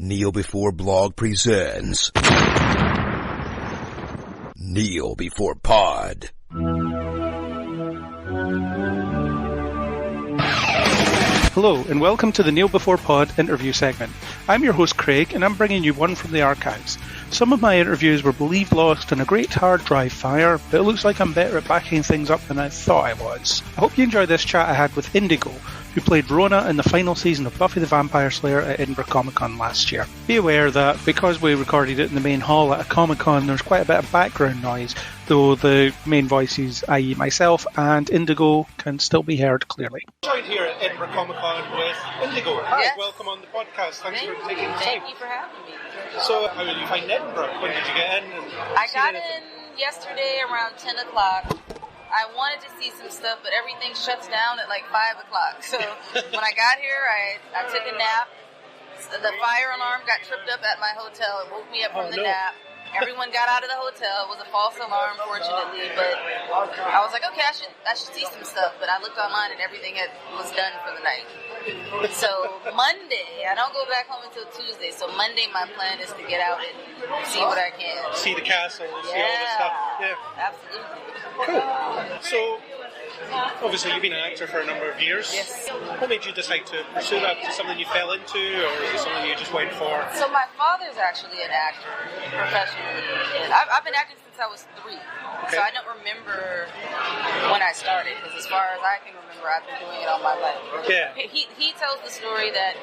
Kneel Before Blog presents Kneel Before Pod. Hello, and welcome to the Kneel Before Pod interview segment. I'm your host Craig, and I'm bringing you one from the archives. Some of my interviews were believed lost in a great hard drive fire, but it looks like I'm better at backing things up than I thought I was. I hope you enjoyed this chat I had with Indigo, who played Rona in the final season of Buffy the Vampire Slayer at Edinburgh Comic-Con last year. Be aware that because we recorded it in the main hall at a Comic-Con, there's quite a bit of background noise, though the main voices, i.e. myself and Indigo, can still be heard clearly. Joined here at Edinburgh Comic-Con with Indigo. Hi, yes. Welcome on the podcast. Thanks for taking the time. Thank you for having me. So, how did you find Edinburgh? When did you get in? I got in yesterday around 10 o'clock. I wanted to see some stuff, but everything shuts down at like 5 o'clock. So when I got here, I took a nap. The fire alarm got tripped up at my hotel. It woke me up from the nap. Everyone got out of the hotel. It was a false alarm, fortunately, but I was like, okay, I should see some stuff. But I looked online and everything was done for the night. So Monday, I don't go back home until Tuesday. So Monday, my plan is to get out and see what I can. See the castle, see all the stuff. Yeah, absolutely. Cool. So, obviously, you've been an actor for a number of years. Yes. What made you decide to pursue that? Was it something you fell into, or is it something you just went for? So my father's actually an actor professionally. And I've been acting since I was 3. Okay. So I don't remember when I started, because as far as I can remember, I've been doing it all my life. Yeah. He tells the story that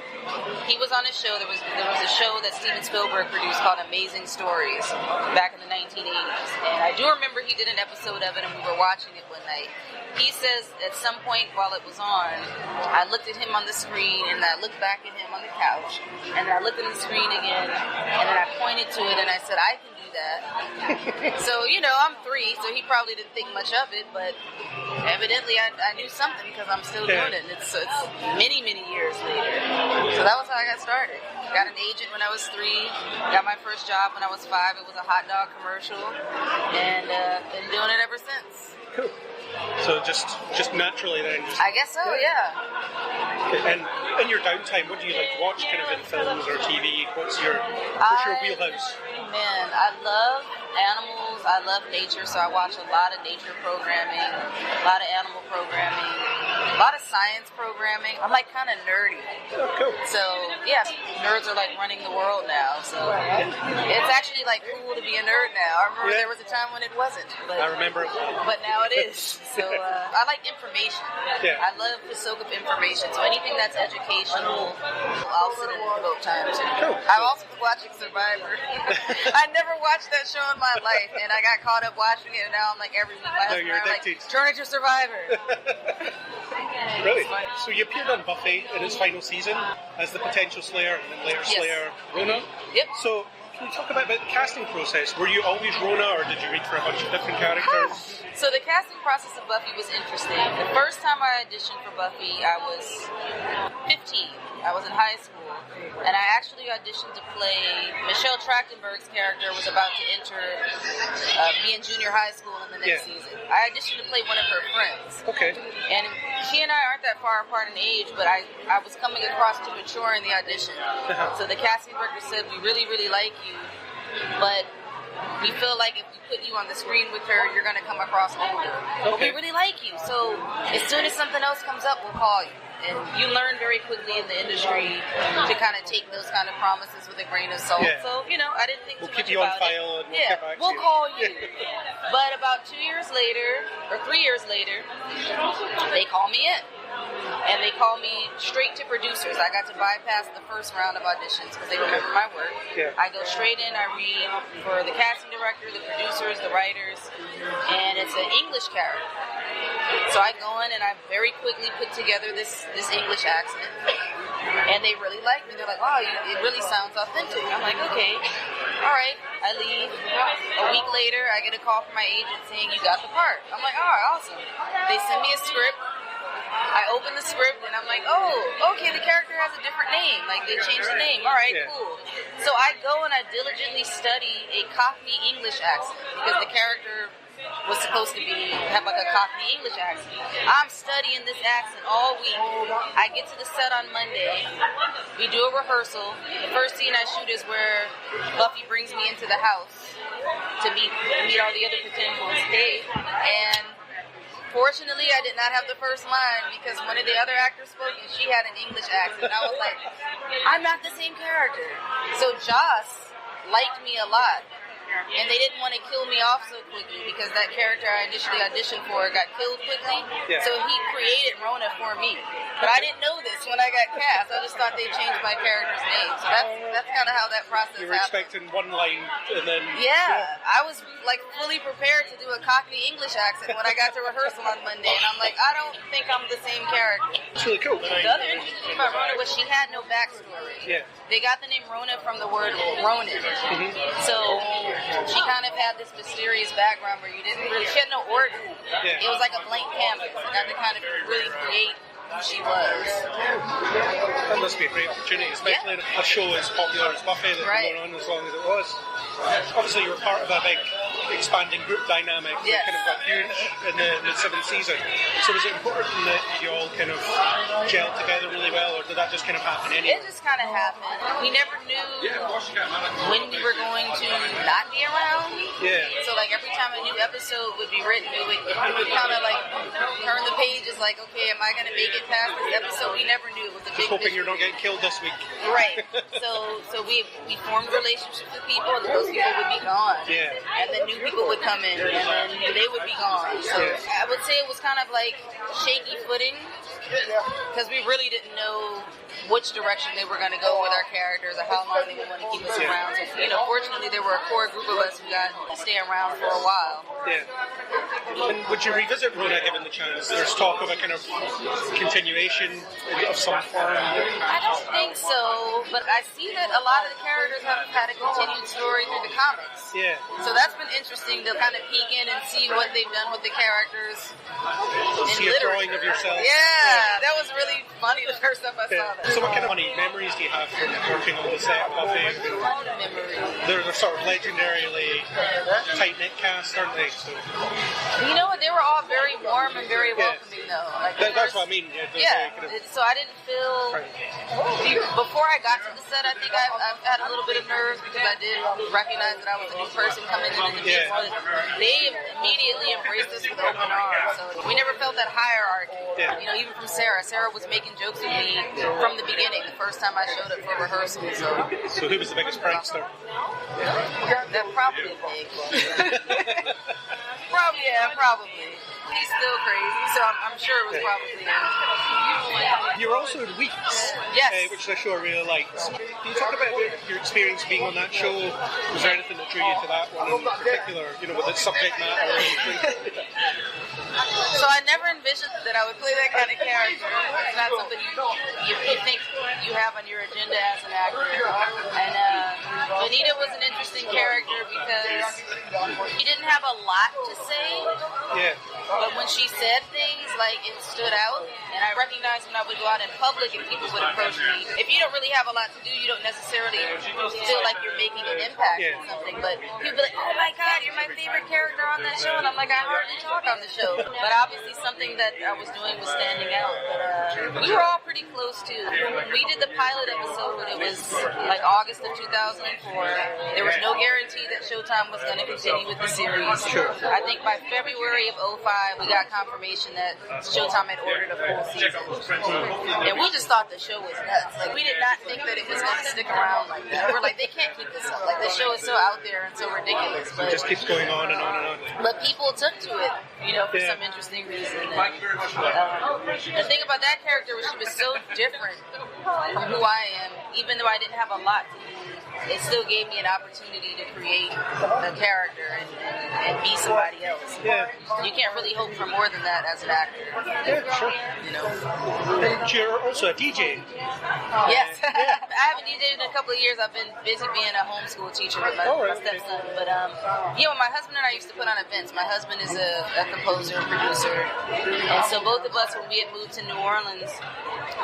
he was on a show. There was a show that Steven Spielberg produced called Amazing Stories back in the 1980s. And I do remember he did an episode of it, and we were watching it one night. He says at some point while it was on, I looked at him on the screen, and I looked back at him on the couch, and I looked at the screen again, and then I pointed to it, and I said, I can do that. So, I'm 3, so he probably didn't think much of it, but evidently I knew something because I'm still doing it, and it's many, many years later. So that was how I got started. Got an agent when I was 3, got my first job when I was 5. It was a hot dog commercial, and been doing it ever since. Cool. So just naturally then? I guess so, yeah. Okay. And in your downtime, what do you like to watch kind of in films or TV? What's your wheelhouse? Man, I love animals. I love nature, so I watch a lot of nature programming, a lot of animal programming, a lot of science programming. I'm like kind of nerdy. Oh, cool. So, yes, nerds are like running the world now. So it's actually like cool to be a nerd now. I remember there was a time when it wasn't. But, I remember it. But now it is. So I like information. Yeah. I love to soak up information. So anything that's educational, I'll sit and devote time to. Cool. I've also been watching Survivor. I never watched that show in my life, and I got caught up watching it, and now I'm like every week my husband and I are like, turn it to Survivor. Really? So you appeared on Buffy in its final season as the potential Slayer, and then later Slayer Rona. Yep. So can you talk about the casting process? Were you always Rona, or did you read for a bunch of different characters? So the casting process of Buffy was interesting. The first time I auditioned for Buffy, I was 15. I was in high school, and I actually auditioned to play Michelle Trachtenberg's character was about to enter, be in junior high school in the next season. I auditioned to play one of her friends. Okay. And she and I aren't that far apart in age, but I was coming across to mature in the audition. So the casting director said, we really, really like you, but we feel like if we put you on the screen with her, you're going to come across older. But we really like you, so as soon as something else comes up, we'll call you. And you learn very quickly in the industry to kind of take those kind of promises with a grain of salt. Yeah. So, I didn't think we'll too much about it. We'll keep you on file and we'll get back to we'll you. call you. But about 2 years later, or 3 years later, they call me in. And they call me straight to producers. I got to bypass the first round of auditions because they remember my work. Yeah. I go straight in, I read for the casting director, the producers, the writers, and it's an English character. So I go in and I very quickly put together this English accent. And they really like me. They're like, wow, it really sounds authentic. I'm like, okay, all right. I leave. A week later, I get a call from my agent saying, you got the part. I'm like, all right, awesome. They send me a script. I open the script and I'm like, oh, okay, the character has a different name. Like, they changed the name. All right, cool. So I go and I diligently study a Cockney English accent because the character was supposed to have like a Cockney English accent. I'm studying this accent all week. I get to the set on Monday. We do a rehearsal. The first scene I shoot is where Buffy brings me into the house to meet all the other potentials. And fortunately, I did not have the first line because one of the other actors spoke and she had an English accent. I was like, I'm not the same character. So Joss liked me a lot. And they didn't want to kill me off so quickly because that character I initially auditioned for got killed quickly. Yeah. So he created Rona for me. But I didn't know this when I got cast. I just thought they changed my character's name. So that's kind of how that process happened. You were expecting one line and then... Yeah. I was like fully prepared to do a Cockney English accent when I got to rehearsal on Monday. And I'm like, I don't think I'm the same character. It's really cool. The other interesting thing about Rona was she had no backstory. Yeah. They got the name Rona from the word Ronin. Mm-hmm. So she kind of had this mysterious background where she had no origin. Yeah. It was like a blank canvas. And got to kind of really create who she was. That must be a great opportunity, especially in a show as popular as Buffy that's been going on as long as it was. Obviously, you were part of a big expanding group dynamic that kind of got huge in the 7th season. So was it important that you all kind of gelled together really well, or did that just kind of happen anyway? It just kind of happened. We never knew when we were going to not be around. Yeah. So like every time a new episode would be written, we would kind of like turn the pages like, okay, am I going to make it past this episode? We never knew. It was a big hoping you're not getting killed this week. Right. So we formed relationships with people, and those people would be gone. Yeah. And then new people would come in, and then they would be gone. So I would say it was kind of like shaky footing, because we really didn't know which direction they were going to go with our characters or how long they would want to keep us around. So, fortunately, there were a core group of us who got to stay around for a while. Yeah. And would you revisit Rona given the chance? There's talk of a kind of continuation of some form. I don't think so, but I see that a lot of the characters have had a continued story through the comics. Yeah. So that's been interesting to kind of peek in and see what they've done with the characters in see literature. A drawing of yourself. Yeah, that was really funny the first time I saw that. So what kind of funny memories do you have from working on the set of Buffy? They're sort of legendarily tight-knit cast, aren't they? So. You know what? They were all very warm and very welcoming, though. Like, that's what I mean. So I didn't feel... Before I got to the set, I think I've had a little bit of nerves because I did recognize that I was a new person coming into the mix. But they immediately embraced us with open arms. So we never felt that hierarchy. Yeah. Even from Sarah. Sarah was making jokes with me from the beginning, the first time I showed up for rehearsal. So who was the biggest prankster? That probably Big. Probably. He's still crazy, so I'm sure it was probably him. You were also in Weeks, which is a show I really liked. Can you talk about your experience being on that show? Was there anything that drew you to that one in particular, with its subject matter or anything? So I never envisioned that I would play that kind of character. It's not something you think you have on your agenda as an actor. And Anita was an interesting character because she didn't have a lot to say. Yeah. But when she said things, like, it stood out. And I recognized when I would go out in public and people would approach me. If you don't really have a lot to do, you don't necessarily feel like you're making an impact on something. But people be like, oh my God, you're my favorite character on that show. And I'm like, I hardly talk on the show. But obviously something that I was doing was standing out. But we were all pretty close too. When we did the pilot episode, when it was like August of 2004, there was no guarantee that Showtime was going to continue with the series. Sure. I think by February of 2005, we got confirmation that Showtime had ordered a full season. And we just thought the show was nuts. Like, we did not think that it was going to stick around like that. We're like, they can't keep this up. Like, the show is so out there and so ridiculous. But it just keeps going on and on and on. But people took to it, for some interesting reason. And, the thing about that character was she was so different from who I am, even though I didn't have a lot to do it still gave me an opportunity to create a character and be somebody else. Yeah. You can't really hope for more than that as an actor. Yeah, sure. You know. And you're also a DJ. Yes. I haven't DJed in a couple of years. I've been busy being a homeschool teacher with my stepson. But, my husband and I used to put on events. My husband is a composer, producer. And so both of us, when we had moved to New Orleans,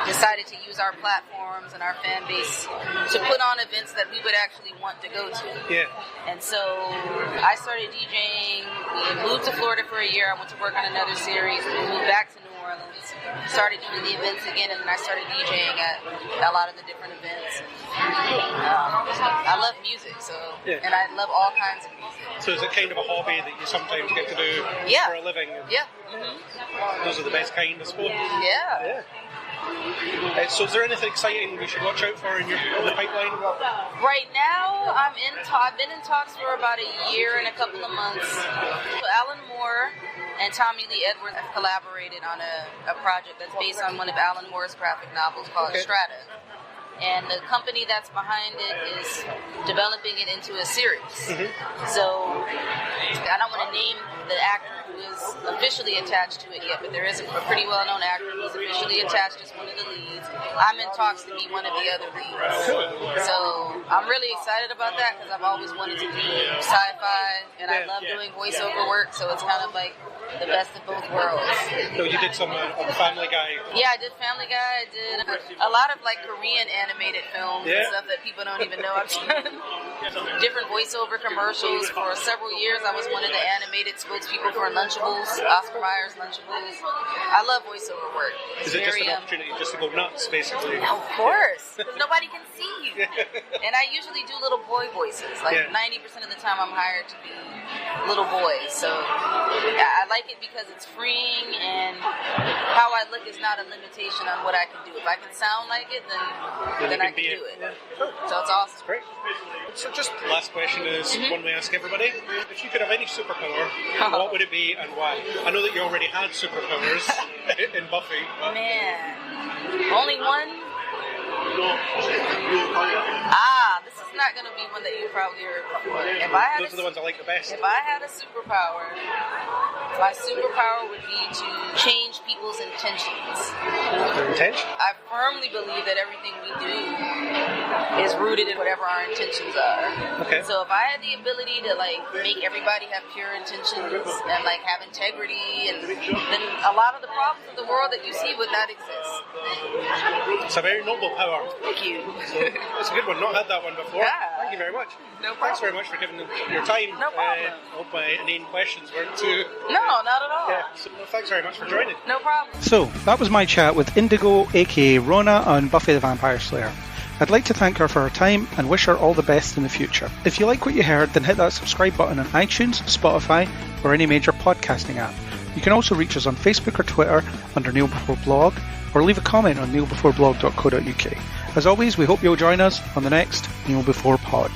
decided to use our platforms and our fan base to put on events that we would actually want to go to. Yeah. And so I started DJing. We moved to Florida for a year. I went to work on another series. We moved back to New Orleans, started doing the events again, and then I started DJing at a lot of the different events. I love music, and I love all kinds of music. So is it kind of a hobby that you sometimes get to do for a living? Yeah. Those are the best kind, I suppose. Yeah. So is there anything exciting we should watch out for in the pipeline? Right now, I've been in talks for about a year and a couple of months. So Alan Moore and Tommy Lee Edwards have collaborated on a project that's based on one of Alan Moore's graphic novels called Strata. And the company that's behind it is developing it into a series. So I don't want to name the actor who is officially attached to it yet, but there is a pretty well-known actor who's officially attached as one of the leads. I'm in talks to be one of the other leads. So I'm really excited about that because I've always wanted to do sci-fi, and I love doing voiceover work, so it's kind of like the best of both worlds. So you did some on Family Guy. Yeah, I did Family Guy. I did a lot of like Korean animated films and stuff that people don't even know I've done. Different voiceover commercials. For several years, I was one of the animated spokespeople for Lunchables, Oscar Mayer Lunchables. I love voiceover work. Is it just an opportunity just to go nuts, basically? Of course, because nobody can see you. And I usually do little boy voices. Like 90% of the time, I'm hired to be little boys. So I like it because it's freeing, and how I look is not a limitation on what I can do. If I can sound like it, then I can do it. So it's awesome. Great. So just the last question is one we ask everybody. If you could have any superpower, what would it be and why? I know that you already had superpowers in Buffy. But... Man. Only one? This is not going to be one that you probably heard before. Those are the ones I like the best. If I had a superpower, my superpower would be to change people's intentions. Their intention? I firmly believe that everything we do is rooted in whatever our intentions are. Okay. So if I had the ability to make everybody have pure intentions and have integrity, and then a lot of the problems of the world that you see would not exist. It's a very noble power. Thank you. So, it's a good one. Not had that one before. Yeah. Thank you very much. No problem. Thanks very much for giving your time. No problem. I hope my inane questions weren't too... No, not at all. Yeah. So, thanks very much for joining. No problem. So, that was my chat with Indigo, aka Rona, on Buffy the Vampire Slayer. I'd like to thank her for her time and wish her all the best in the future. If you like what you heard, then hit that subscribe button on iTunes, Spotify, or any major podcasting app. You can also reach us on Facebook or Twitter under Kneel Before Blog, or leave a comment on kneelbeforeblog.co.uk. As always, we hope you'll join us on the next Kneel Before Pod.